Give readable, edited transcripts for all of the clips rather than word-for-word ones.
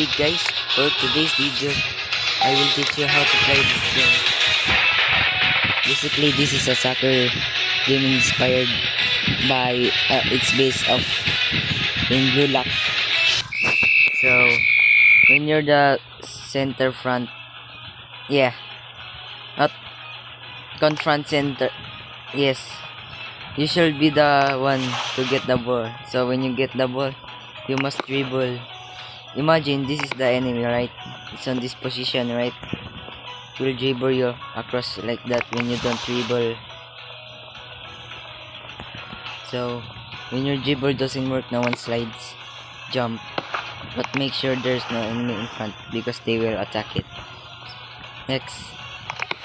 Speed guys. For today's video, I will teach you how to play this game. Basically, this is a soccer game inspired by it's based off in Blue Lock. So when you're the center front, yeah, not confront center, yes, you should be the one to get the ball. So when you get the ball, you must dribble. Imagine this is the enemy, right? It's on this position, right? It will dribble you across like that when you don't dribble. So when your dribble doesn't work, no one slides, jump, but make sure there's no enemy in front because they will attack it. Next,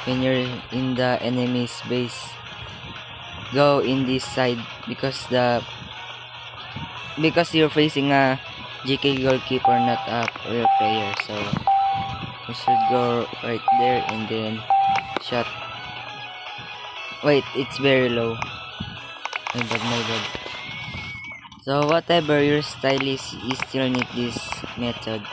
when you're in the enemy's base, go in this side because you're facing a GK goalkeeper, not a real player. So you should go right there and then shot. Wait, it's very low. My bad. So whatever your style is, you still need this method.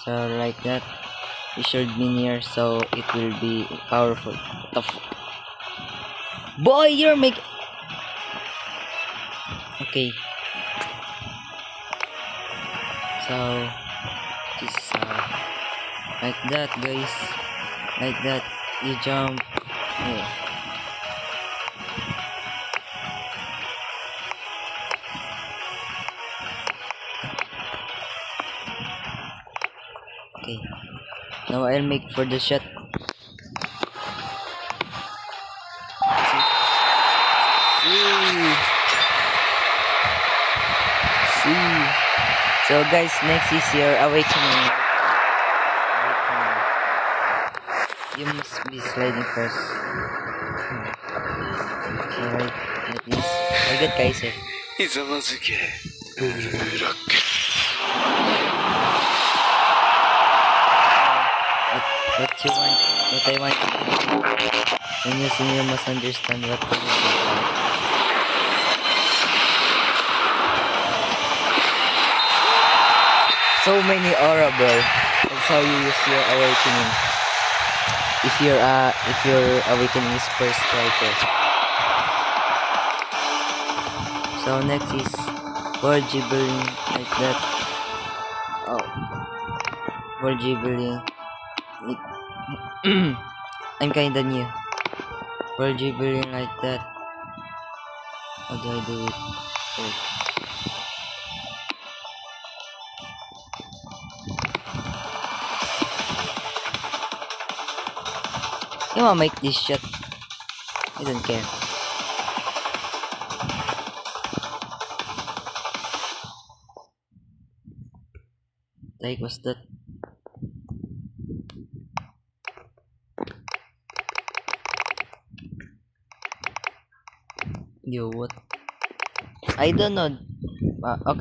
So like that, you should be near so it will be powerful. Tough. Boy, you're making. Okay. So this is like that, guys. Like that, you jump. Yeah. Okay. Now I'll make for the shot. See. So guys, next is your awakening. You must be sliding first. So right, like this. I get Kaiser. What you want, what I want. When you see, you must understand what to do. So many aura, bro. That's how you use your awakening. If your awakening is first striker. So next is ball dribbling like that. Oh, ball dribbling. I'm kinda new. Ball dribbling like that. How do I do it? Oh. You wanna make this shot? I don't care. Like, what's that? Yo, what? I don't know. Okay.